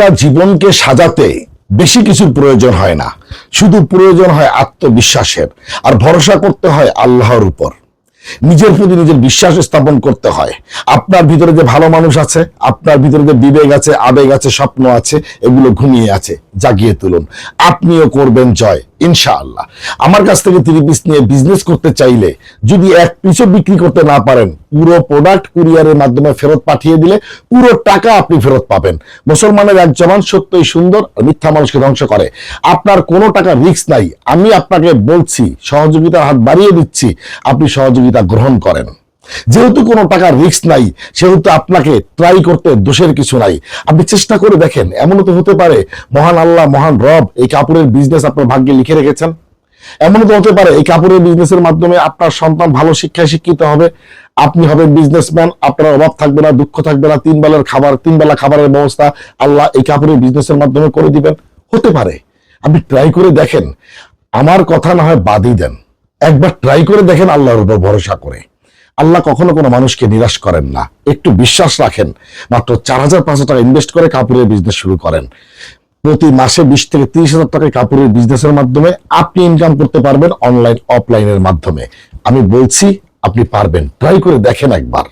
একটা জীবনকে সাজাতে বেশি কিছুর প্রয়োজন হয় না, শুধু প্রয়োজন হয় আত্মবিশ্বাসের। আর ভরসা করতে হয় আল্লাহর উপর। নিজের প্রতি নিজের বিশ্বাস স্থাপন করতে হয়। আপনার ভিতরে যে ভালো মানুষ আছে, আপনার ভিতরে যে বিবেক আছে, আবেগ আছে, স্বপ্ন আছে, এগুলো ঘুমিয়ে আছে, জাগিয়ে তুলুন। আপনিও করবেন জয় ইনশাআল্লাহ। আমার কাছ থেকে 3 পিস নিয়ে বিজনেস করতে চাইলে যদি এক পিসও বিক্রি করতে না পারেন, পুরো প্রোডাক্ট কুরিয়ারের মাধ্যমে ফেরত পাঠিয়ে দিলে পুরো টাকা আপনি ফেরত পাবেন। মুসলমানের এক জবান সত্যই সুন্দর, মিথ্যা মানুষকে ধ্বংস করে। আপনার কোনো টাকা রিস্ক নাই। আমি আপনাকে বলছি, সহযোগিতার হাত বাড়িয়ে দিচ্ছি, আপনি সহযোগিতা গ্রহণ করেন। যেহেতু কোনো টাকা রিস্ক নাই, সেহেতু আপনাকে ট্রাই করতে দোষের কিছু নাই। আপনি চেষ্টা করে দেখেন, এমনও তো হতে পারে মহান আল্লাহ, মহান রব এই কাপড়ের বিজনেস আপনার ভাগ্যে লিখে রেখেছেন। এমনও তো হতে পারে এই কাপড়ের বিজনেসের মাধ্যমে আপনার সন্তান ভালো শিক্ষায় শিক্ষিত হবে, আপনি হবেন বিজনেসম্যান, আপনার অভাব থাকবে না, দুঃখ থাকবে না, 3 বেলা খাবারের ব্যবস্থা আল্লাহ এই কাপড়ের বিজনেসের মাধ্যমে করে দিবেন। হতে পারে, আপনি ট্রাই করে দেখেন। আমার কথা না হয় বাদই দেন, একবার ট্রাই করে দেখেন আল্লাহর উপর ভরসা করে। আল্লাহ কখনো কোনো মানুষকে নিরাশ করেন না। একটু বিশ্বাস রাখেন, মাত্র 4,500 টাকা ইনভেস্ট করে কাপড়ের বিজনেস শুরু করেন। প্রতি মাসে 20 থেকে 30,000 টাকায় কাপড়ের বিজনেসের মাধ্যমে আপনি ইনকাম করতে পারবেন, অনলাইন অফলাইনের মাধ্যমে। আমি বলছি আপনি পারবেন, ট্রাই করে দেখেন একবার।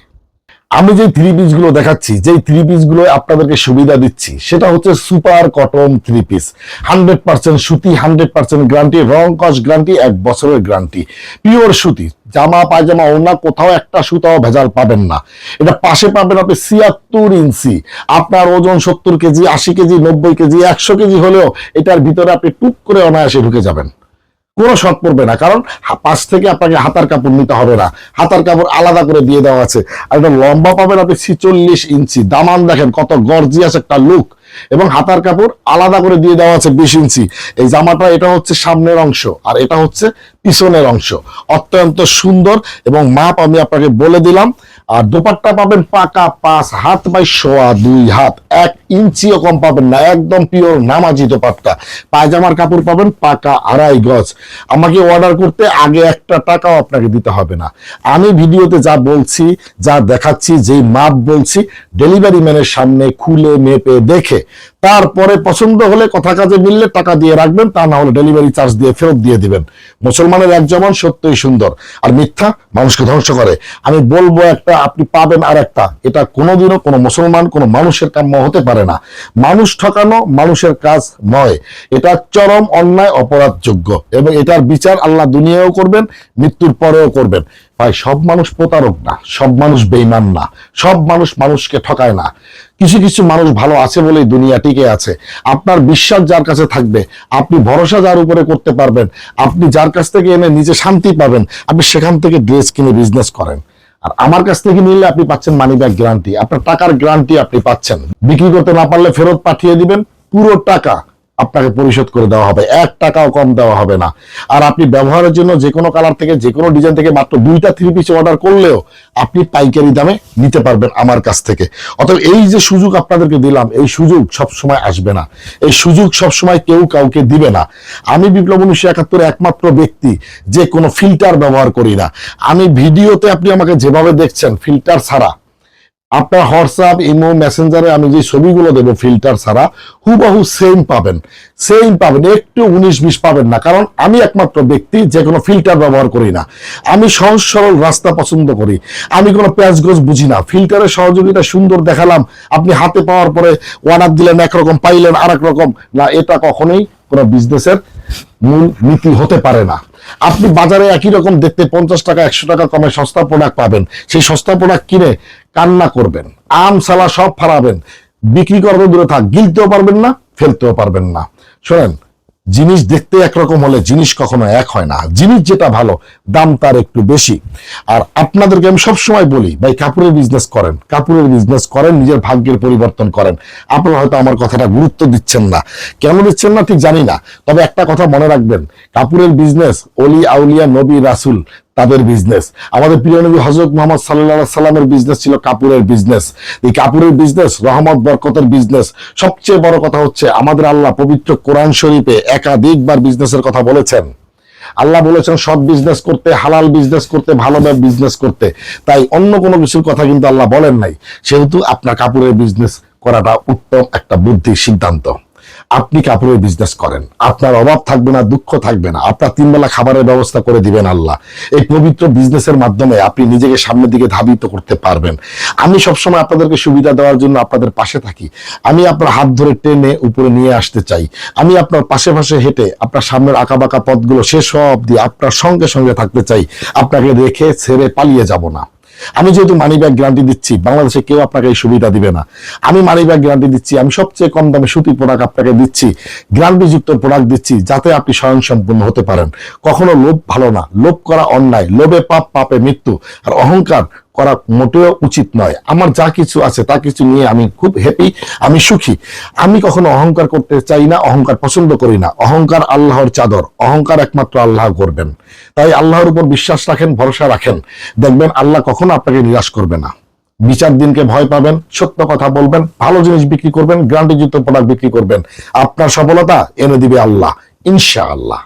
আমি যে 3 পিস গুলো দেখাচ্ছি, যেই 3 পিস গুলো আপনাদেরকে সুবিধা দিচ্ছি, সেটা হচ্ছে সুপার কটন 3 পিস। 100% সুতি, 100% গ্যারান্টি, রং কস গ্যারান্টি, 1 বছরের গ্যারান্টি। পিওর সুতি, জামা পায়জামা ওড়না কোথাও একটা সুতাও ভেজাল পাবেন না। এটা পাশে পাবেন আপনি 76 ইঞ্চি। আপনার ওজন 70 কেজি, 80 কেজি, 90 কেজি, 100 কেজি হলেও এটার ভিতরে আপনি টুক করে অনায়াসে ঢুকে যাবেন, কোনো শর্ট পড়বে না। কারণ পাশ থেকে আপনাকে হাতার কাপড় নিতে হবে না, হাতার কাপড় আলাদা করে দিয়ে দেওয়া আছে। আর এটা লম্বা পাবেন আপনি 46 ইঞ্চি। দামান দেখেন কত গর্জিয়াস একটা লুক, এবং হাতার কাপড় আলাদা করে দিয়ে দেওয়া আছে 20 ইঞ্চি। এই জামাটা এটা হচ্ছে সামনের অংশ, আর এটা হচ্ছে পিছনের অংশ। অত্যন্ত সুন্দর, এবং মাপ আমি আপনাকে বলে দিলাম। আর দোপাট্টা পাবেন পাকা 5 হাত বাই 2.25 হাত, 1 ইঞ্চিও কম পাবেন না, একদম পিওর নামাজি দোপাট্টা। পায়জামার কাপড় পাবেন পাকা 2.5 গজ। আমাকে অর্ডার করতে আগে একটা টাকাও আপনাকে দিতে হবে না। আমি ভিডিওতে যা বলছি, যা দেখাচ্ছি, যেই মাপ বলছি, ডেলিভারি ম্যানের সামনে খুলে মেপে দেখে তারপরে পছন্দ হলে, কথা কাজে মিললে টাকা দিয়ে রাখবেন, তা না হলে ডেলিভারি চার্জ দিয়ে ফেরত দিয়ে দিবেন। মুসলমানের এক জবান সত্যই সুন্দর, আর মিথ্যা মানুষকে ধ্বংস করে। আমি বলবো একটা, আপনি পাবেন আর একটা। এটা কোনোদিনও কোনো মুসলমান, কোনো মানুষের কাম্য হতে পারে না। মানুষ ঠকানো মানুষের কাজ নয়, এটা চরম অন্যায়, অপরাধযোগ্য, এবং এটার বিচার আল্লাহ দুনিয়াও করবেন, মৃত্যুর পরেও করবেন। ভাই, সব মানুষ প্রতারক না, সব মানুষ বেঈমান না, সব মানুষ মানুষকে ঠকায় না। কিছু কিছু মানুষ ভালো আছে বলেই দুনিয়া টিকে আছে। আপনার বিশ্বাস যার কাছে থাকবে, আপনি ভরসা যার উপরে করতে পারবেন, আপনি যার কাছ থেকে এনে নিজে শান্তি পাবেন, আপনি সেখান থেকে ড্রেস কিনে বিজনেস করেন। আর আমার কাছ থেকে নিলে আপনি পাচ্ছেন মানি ব্যাক গ্যারান্টি, আপনার টাকার গ্যারান্টি আপনি পাচ্ছেন। বিক্রি করতে না পারলে ফেরত পাঠিয়ে দিবেন, পুরো টাকা আপনাকে পরিশোধ করে দেওয়া হবে, 1 টাকাও কম দেওয়া হবে না। আর আপনি ব্যবহারের জন্য যে কোনো কালার থেকে, যে কোনো ডিজাইন থেকে মাত্র 2টা 3 পিস অর্ডার করলেও আপনি পাইকারি দামে নিতে পারবেন আমার কাছ থেকে। অতএব এই যে সুযোগ আপনাদেরকে দিলাম, এই সুযোগ সব সময় আসবে না, এই সুযোগ সব সময় কেউ কাউকে দিবে না। আমি বিপ্লব 1971 একমাত্র ব্যক্তি যে কোনো ফিল্টার ব্যবহার করি না। আমি ভিডিওতে আপনি আমাকে যেভাবে দেখছেন ফিল্টার ছাড়া, আপনার হোয়াটসঅ্যাপ, ইমো, মেসেঞ্জারে আমি যে ছবিগুলো দেবো ফিল্টার ছাড়া, হুবহু সেম পাবেন, একটু 19-20 পাবেন না। কারণ আমি একমাত্র ব্যক্তি যে কোনো ফিল্টার ব্যবহার করি না। আমি সহজ সরল রাস্তা পছন্দ করি, আমি কোনো প্যাচগোজ বুঝি না। ফিল্টারের সহযোগিতা সুন্দর দেখালাম, আপনি হাতে পাওয়ার পরে অর্ডার দিলেন একরকম, পাইলেন আর এক রকম না। এটা কখনোই কোনো বিজনেসের মূল নীতি হতে পারে না। আপনি বাজারে একই রকম দেখতে 50 টাকা 100 টাকা কমে সস্তা প্রোডাক্ট পাবেন, সেই সস্তা প্রোডাক্ট কিনে কান্না করবেন, আম সালা সব ফারাবেন, বিক্রি করতে দূরে থাক, গিলতেও পারবেন না, ফেলতেও পারবেন না। শোনেন, জিনিস দেখতে একরকম হলে জিনিস কখনো এক হয় না। জিনিস যেটা ভালো, দাম তার একটু বেশি। আর আপনাদেরকে আমি সবসময় বলি, ভাই কাপড়ের বিজনেস করেন, কাপড়ের বিজনেস করেন, নিজের ভাগ্যের পরিবর্তন করেন। আপনারা হয়তো আমার কথাটা গুরুত্ব দিচ্ছেন না, কেন দিচ্ছেন না ঠিক জানি না। তবে একটা কথা মনে রাখবেন, কাপড়ের বিজনেস অলি আউলিয়া নবী রাসুল তাদের বিজনেস। আমাদের প্রিয় নবী হযরত মুহাম্মদ সাল্লাল্লাহু আলাইহি সাল্লামের বিজনেস ছিল কাপড়ের বিজনেস। এই কাপড়ের বিজনেস রহমত বরকতের বিজনেস। সবচেয়ে বড় কথা হচ্ছে, আমাদের আল্লাহ পবিত্র কোরআন শরীফে একাধিকবার বিজনেসের কথা বলেছেন। আল্লাহ বলেছেন সৎ বিজনেস করতে, হালাল বিজনেস করতে, ভালোভাবে বিজনেস করতে। তাই অন্য কোনো কিছুর কথা কিন্তু আল্লাহ বলেন নাই। সেহেতু আপনার কাপড়ের বিজনেস করাটা উত্তম একটা বুদ্ধির সিদ্ধান্ত। আপনি কাপড়ের বিজনেস করেন, আপনার অভাব থাকবে না, দুঃখ থাকবে না, আপনার 3 বেলা খাবারের ব্যবস্থা করে দিবেন আল্লাহ। এই পবিত্র বিজনেসের মাধ্যমে আপনি নিজেকে সামনের দিকে ধাবিত করতে পারবেন। আমি সবসময় আপনাদেরকে সুবিধা দেওয়ার জন্য আপনাদের পাশে থাকি। আমি আপনার হাত ধরে টেনে উপরে নিয়ে আসতে চাই। আমি আপনার পাশে পাশে হেঁটে আপনার সামনের আঁকাবাঁকা পথগুলো শেষ অবধি আপনার সঙ্গে সঙ্গে থাকতে চাই। আপনাকে রেখে ছেড়ে পালিয়ে যাব না। আমি যেহেতু মানি ব্যাগ গ্যারান্টি দিচ্ছি, বাংলাদেশে কেউ আপনাকে এই সুবিধা দিবে না। আমি মানি ব্যাগ গ্যারান্টি দিচ্ছি, আমি সবচেয়ে কম দামে সুতি প্রোডাক্ট আপনাকে দিচ্ছি, গ্যারান্টিযুক্ত প্রোডাক্ট দিচ্ছি, যাতে আপনি স্বয়ংসম্পূর্ণ হতে পারেন। কখনো লোভ ভালো না, লোভ করা অন্যায়, লোভে পাপ, পাপে মৃত্যু, আর অহংকার করা মোটেও উচিত নয়। আমার যা কিছু আছে তা কিছু নিয়ে আমি খুব হ্যাপি, আমি সুখী। আমি কখনো অহংকার করতে চাই না, অহংকার পছন্দ করি না। অহংকার আল্লাহর চাদর, অহংকার একমাত্র আল্লাহ করবেন। তাই আল্লাহর উপর বিশ্বাস রাখেন, ভরসা রাখেন, দেখবেন আল্লাহ কখনো আপনাকে নিরাশ করবে না। বিচার দিনকে ভয় পাবেন, সত্য কথা বলবেন, ভালো জিনিস বিক্রি করবেন, গ্যারান্টিযুক্ত প্রোডাক্ট বিক্রি করবেন, আপনার সফলতা এনে দিবে আল্লাহ, ইনশাআল্লাহ।